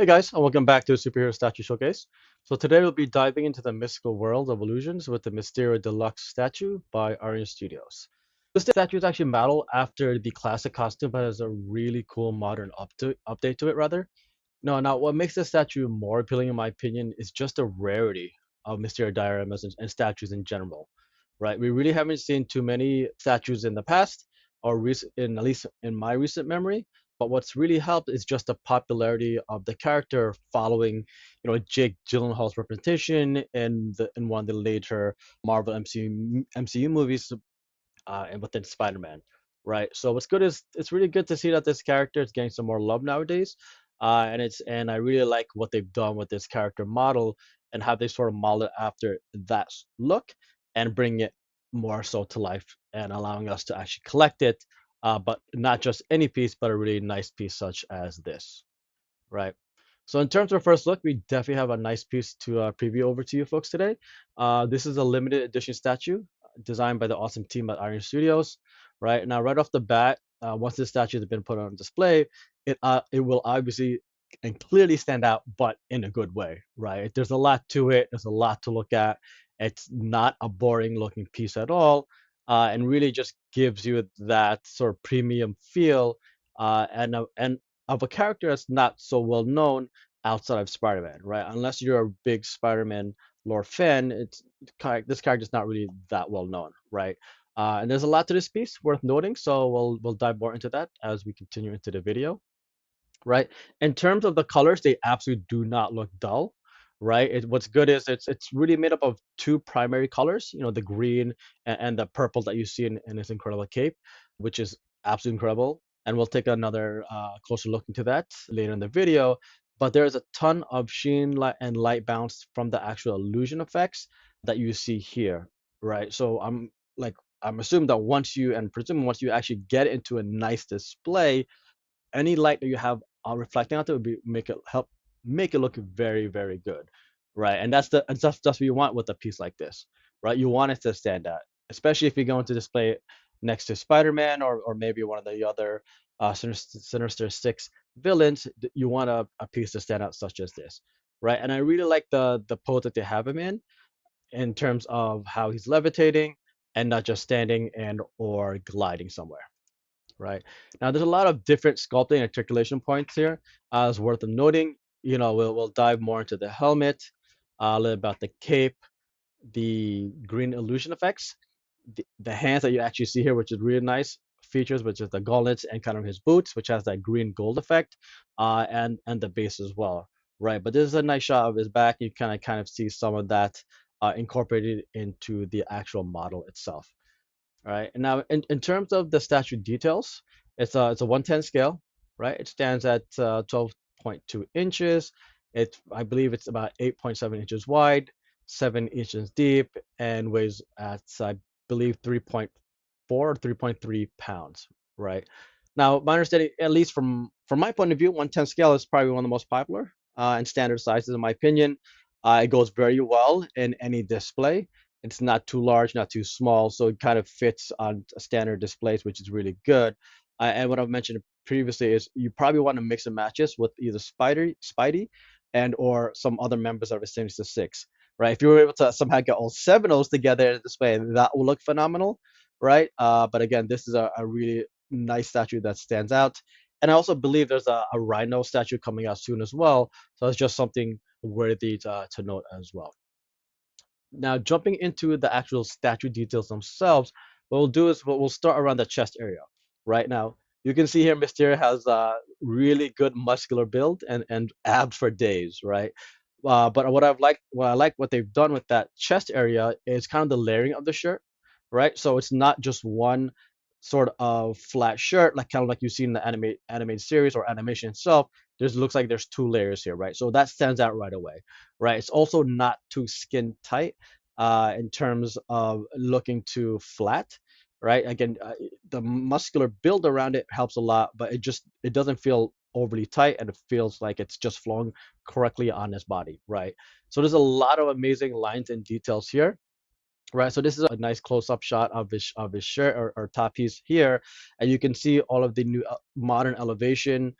Hey guys, and welcome back to Superhero Statue Showcase. So today we'll be diving into the mystical world of illusions with the Mysterio Deluxe statue by Arian Studios. This statue is actually modeled after the classic costume, but has a really cool modern update to it rather. Now what makes this statue more appealing in my opinion is just the rarity of Mysterio dioramas and statues in general, right? We really haven't seen too many statues in the past, or recent, in at least in my recent memory. But what's really helped is just the popularity of the character following, Jake Gyllenhaal's representation in one of the later Marvel MCU movies, and within Spider-Man, right? So what's good is it's really good to see that this character is getting some more love nowadays, and I really like what they've done with this character model and how they sort of model it after that look and bring it more so to life and allowing us to actually collect it, but not just any piece, but a really nice piece such as this, right? So in terms of first look, we definitely have a nice piece to preview over to you folks today. This is a limited edition statue designed by the awesome team at Iron Studios. Right now, right off the bat, once this statue has been put on display, it will obviously and clearly stand out, but in a good way, right? There's a lot to it. There's a lot to look at. It's not a boring looking piece at all, and really just gives you that sort of premium feel, and of a character that's not so well known outside of Spider-Man, right? Unless you're a big Spider-Man lore fan, this character's not really that well known, right? And there's a lot to this piece worth noting, so we'll dive more into that as we continue into the video, right? In terms of the colors, they absolutely do not look dull, right? What's good is it's really made up of two primary colors, the green and the purple that you see in this incredible cape, which is absolutely incredible. And we'll take another closer look into that later in the video. But there's a ton of sheen light and light bounce from the actual illusion effects that you see here, right? So I'm assuming that once you actually get into a nice display, any light that you have reflecting onto it would help make it look very, very good, right? And that's what you want with a piece like this, right? You want it to stand out, especially if you're going to display it next to Spider-Man or maybe one of the other Sinister Six villains. You want a piece to stand out such as this, right? And I really like the pose that they have him in terms of how he's levitating and not just standing and or gliding somewhere, right? Now, there's a lot of different sculpting and articulation points here. It's worth of noting. We'll dive more into the helmet, a little about the cape, the green illusion effects, the hands that you actually see here, which is really nice features, which is the gauntlets and kind of his boots, which has that green gold effect, and the base as well, right? But this is a nice shot of his back. You kind of see some of that incorporated into the actual model itself. All right. And now, in terms of the statue details, it's a 110 scale, right? It stands at 12.2 inches. I believe it's about 8.7 inches wide, 7 inches deep, and weighs at, I believe, 3.4 or 3.3 pounds, right? Now, my understanding, at least from my point of view, 110 scale is probably one of the most popular and standard sizes, in my opinion. It goes very well in any display. It's not too large, not too small, so it kind of fits on standard displays, which is really good. And what I've mentioned previously is you probably want to mix and matches with either Spidey, and or some other members of the Sinister Six, right? If you were able to somehow get all seven of those together in a display, that will look phenomenal, right? But again, this is a really nice statue that stands out. And I also believe there's a Rhino statue coming out soon as well, so it's just something worthy to note as well. Now, jumping into the actual statue details themselves, what we'll do is we'll start around the chest area. Right now, you can see here Mysterio has a really good muscular build and abs for days, right? But what they've done with that chest area is kind of the layering of the shirt, right? So it's not just one sort of flat shirt, like kind of like you see in the animated series or animation itself. There's looks like there's two layers here, right? So that stands out right away, right? It's also not too skin tight in terms of looking too flat, right? Again, the muscular build around it helps a lot, but it doesn't feel overly tight and it feels like it's just flowing correctly on his body, right? So there's a lot of amazing lines and details here. Right, so this is a nice close-up shot of his shirt or top piece here, and you can see all of the new modern elevation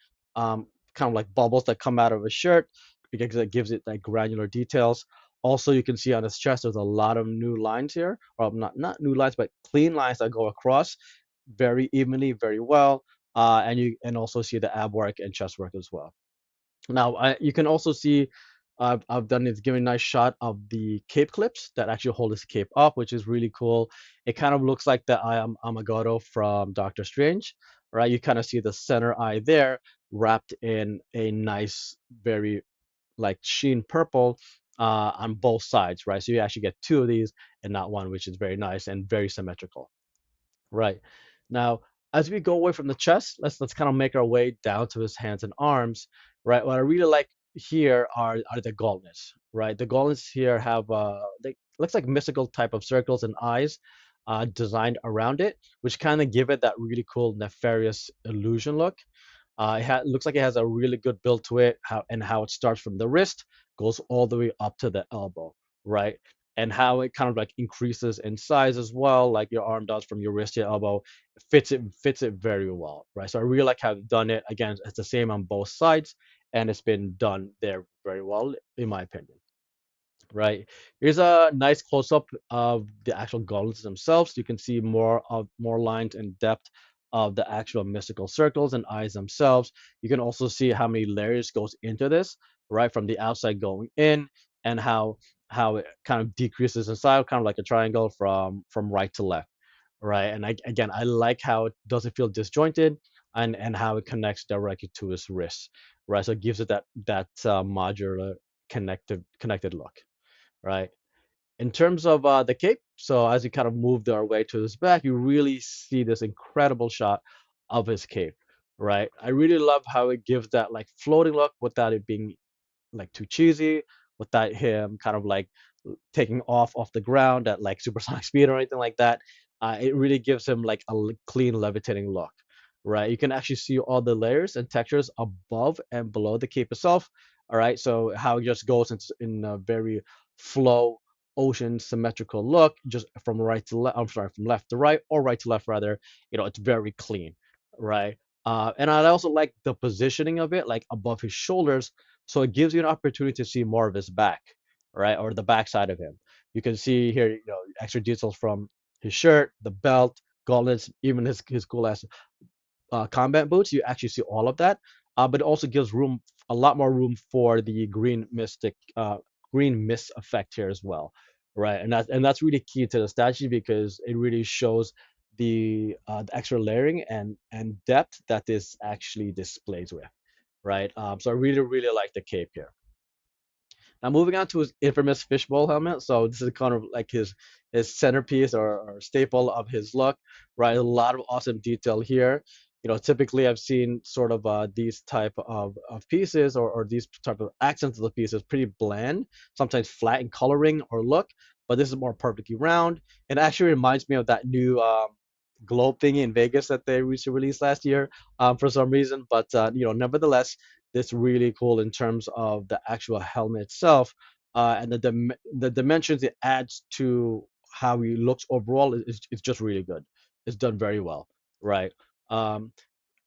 kind of like bubbles that come out of his shirt because it gives it like granular details. Also, you can see on his chest there's a lot of new lines here, or not new lines, but clean lines that go across very evenly, very well. And you and also see the ab work and chest work as well. Now, you can also see I've done is given a nice shot of the cape clips that actually hold his cape up, which is really cool. It kind of looks like the I am Amagato from Doctor Strange, right? You kind of see the center eye there wrapped in a nice, very like sheen purple on both sides, right? So you actually get two of these and not one, which is very nice and very symmetrical. Right. Now, as we go away from the chest, let's kind of make our way down to his hands and arms. Right. What I really like here are the gauntlets. Right. The gauntlets here have they looks like mystical type of circles and eyes designed around it, which kind of give it that really cool nefarious illusion look. Looks like it has a really good build to it, how it starts from the wrist, goes all the way up to the elbow, right? And how it kind of like increases in size as well, like your arm does from your wrist to your elbow. It fits it very well, right? So I really like how they've done it. Again, it's the same on both sides, and it's been done there very well, in my opinion, right? Here's a nice close-up of the actual gauntlets themselves. You can see more lines and depth of the actual mystical circles and eyes themselves. You can also see how many layers goes into this, right? From the outside going in, and how it kind of decreases in size, kind of like a triangle from right to left, right? And again, I like how it doesn't feel disjointed, and how it connects directly to his wrist, right? So it gives it that modular connected look, right? In terms of the cape, so as you kind of move our way to his back, you really see this incredible shot of his cape, right? I really love how it gives that like floating look without it being like too cheesy, without him kind of like taking off the ground at like supersonic speed or anything like that. It really gives him like a clean levitating look, right? You can actually see all the layers and textures above and below the cape itself. All right, so how it just goes in a very flow ocean symmetrical look, just from right to left. I'm sorry, from left to right or right to left rather. It's very clean, right? And I also like the positioning of it, like above his shoulders, so it gives you an opportunity to see more of his back, right, or the back side of him. You can see here, extra details from his shirt, the belt, gauntlets, even his cool ass combat boots. You actually see all of that, but it also gives a lot more room for the green mist effect here as well, right? And that's really key to the statue because it really shows the extra layering and depth that this actually displays with, right? So I really really like the cape here. Now moving on to his infamous fishbowl helmet. So this is kind of like his centerpiece or staple of his look, right? A lot of awesome detail here. Typically I've seen sort of these type of pieces or these type of accents of the pieces pretty bland, sometimes flat in coloring or look, but this is more perfectly round. It actually reminds me of that new globe thingy in Vegas that they recently released last year for some reason. But nevertheless, this really cool in terms of the actual helmet itself and the dimensions it adds to how he looks overall is just really good. It's done very well, right? Um,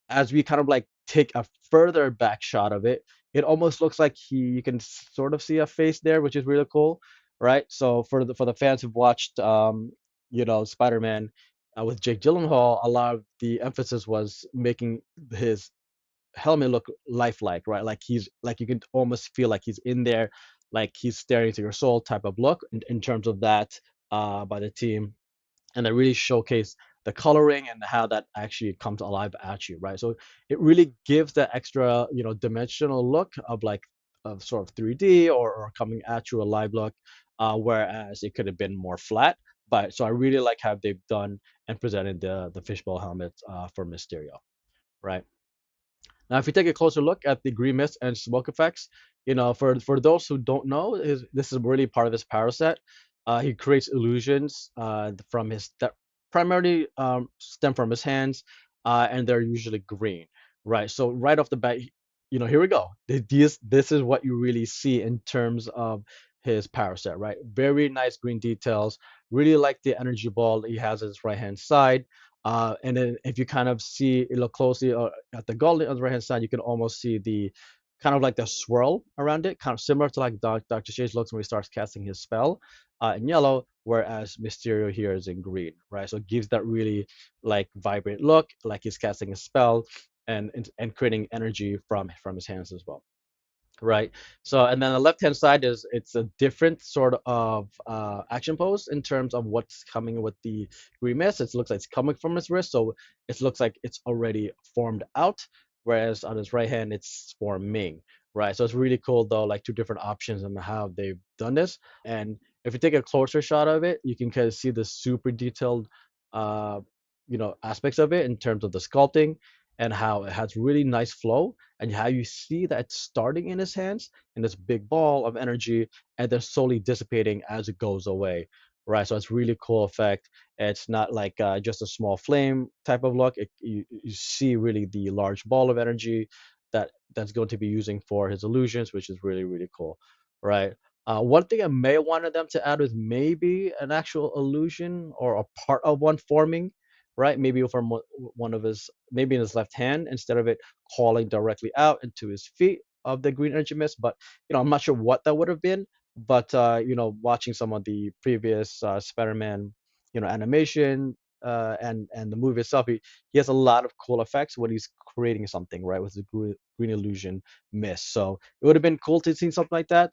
as we kind of like take a further back shot of it, it almost looks like you can sort of see a face there, which is really cool, right? So for the fans who've watched Spider-Man with Jake Gyllenhaal, a lot of the emphasis was making his helmet look lifelike, right? Like he's like you can almost feel like he's in there, like he's staring into your soul type of look in terms of that by the team, and they really showcase the coloring and how that actually comes alive at you, right? So it really gives that extra, dimensional look of like of sort of 3D or coming at you a live look, whereas it could have been more flat. But so I really like how they've done and presented the fishbowl helmet for Mysterio, right? Now, if you take a closer look at the green mist and smoke effects, for those who don't know, this is really part of his power set. He creates illusions from his that primarily stem from his hands, and they're usually green, right? So right off the bat, here we go. This is what you really see in terms of his power set, right? Very nice green details. Really like the energy ball that he has at his right hand side. And then if you kind of see, look closely at the gauntlet on the right hand side, you can almost see the kind of like the swirl around it, kind of similar to like Doctor Strange looks when he starts casting his spell in yellow, whereas Mysterio here is in green, right? So it gives that really like vibrant look, like he's casting a spell and creating energy from his hands as well. Right. So, and then the left-hand side is it's a different sort of action pose in terms of what's coming with the green mist. It looks like it's coming from his wrist, so it looks like it's already formed out. Whereas on his right hand, it's forming. Right. So it's really cool though, like two different options on how they've done this. And if you take a closer shot of it, you can kind of see the super detailed, uh, aspects of it in terms of the sculpting and how it has really nice flow and how you see that it's starting in his hands in this big ball of energy and then slowly dissipating as it goes away, right? So it's really cool effect. It's not like just a small flame type of look. You see really the large ball of energy that's going to be using for his illusions, which is really really cool, right? One thing I may have wanted them to add was maybe an actual illusion or a part of one forming, right? Maybe from one of his, maybe in his left hand, instead of it calling directly out into his feet of the green energy mist. But I'm not sure what that would have been. But watching some of the previous Spider-Man, animation and the movie itself, he has a lot of cool effects when he's creating something, right, with the green illusion mist. So it would have been cool to see something like that,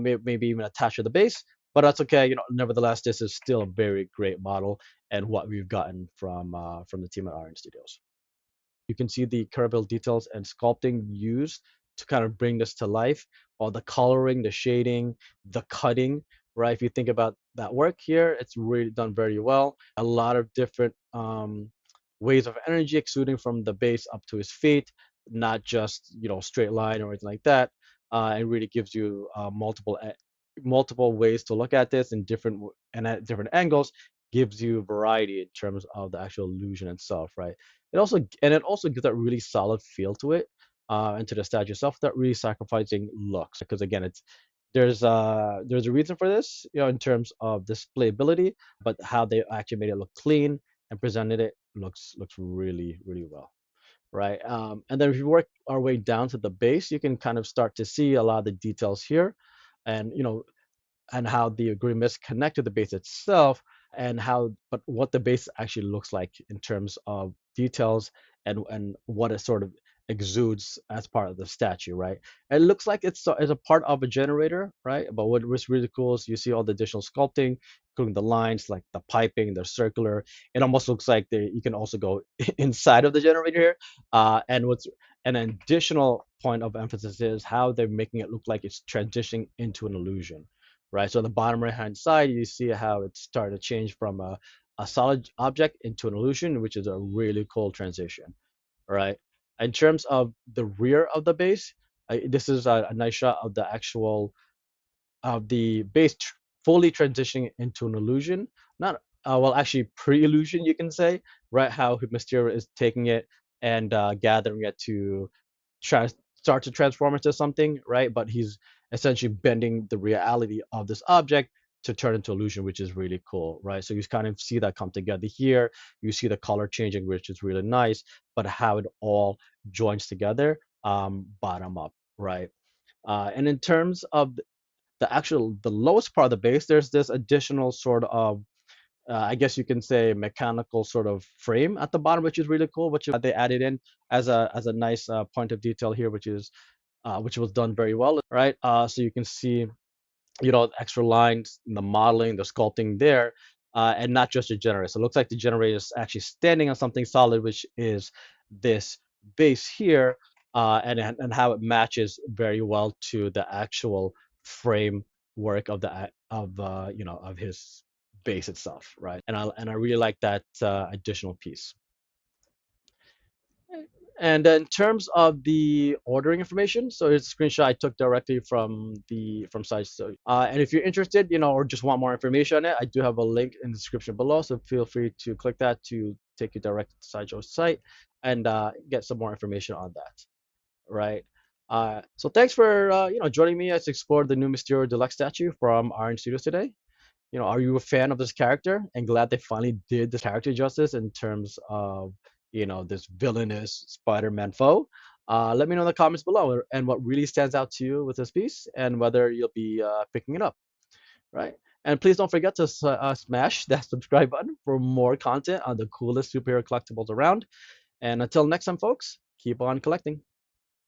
maybe even attached to the base. But that's okay. Nevertheless, this is still a very great model and what we've gotten from the team at Iron Studios. You can see the curved details and sculpting used to kind of bring this to life. All the coloring, the shading, the cutting, right? If you think about that work here, it's really done very well. A lot of different ways of energy exuding from the base up to his feet, not just straight line or anything like that. It really gives you multiple ways to look at this in and at different angles. Gives you variety in terms of the actual illusion itself, right? It also gives that really solid feel to it, and to the statue itself, that really sacrificing looks. Because again, there's a reason for this, in terms of displayability, but how they actually made it look clean and presented it looks really really well, right? And then if you work our way down to the base, you can kind of start to see a lot of the details here, and how the agreements connect to the base itself, and what the base actually looks like in terms of details and what it sort of exudes as part of the statue, right? It looks like it's a part of a generator, right? But what was really cool is you see all the additional sculpting, including the lines, like the piping, the circular. It almost looks like you can also go inside of the generator here. And what's an additional point of emphasis is how they're making it look like it's transitioning into an illusion, right? So on the bottom right hand side, you see how it's starting to change from a solid object into an illusion, which is a really cool transition, right? In terms of the rear of the base, this is a nice shot of the actual of the base fully transitioning into an illusion. Not well, actually pre-illusion, you can say, right? How Mysterio is taking it and gathering it to start to transform into something, right? But he's essentially bending the reality of this object to turn into illusion, which is really cool, right? So you kind of see that come together here. You see the color changing, which is really nice, but how it all joins together, bottom up, right? And in terms of the lowest part of the base, there's this additional sort of I guess you can say mechanical sort of frame at the bottom, which is really cool, which they added in as a nice point of detail here, which was done very well, right? So you can see extra lines, the modeling, the sculpting there, and not just the generator. So it looks like the generator is actually standing on something solid, which is this base here, and how it matches very well to the actual framework of his base itself, right? And I really like that additional piece. And in terms of the ordering information, so it's a screenshot I took directly from Sideshow. And if you're interested, or just want more information on it, I do have a link in the description below. So feel free to click that to take you direct to Sideshow's site and get some more information on that, right? So thanks for joining me as explore the new Mysterio Deluxe statue from Iron Studios today. are you a fan of this character and glad they finally did this character justice in terms of, this villainous Spider-Man foe? Let me know in the comments below and what really stands out to you with this piece and whether you'll be picking it up, right? And please don't forget to smash that subscribe button for more content on the coolest superhero collectibles around. And until next time, folks, keep on collecting.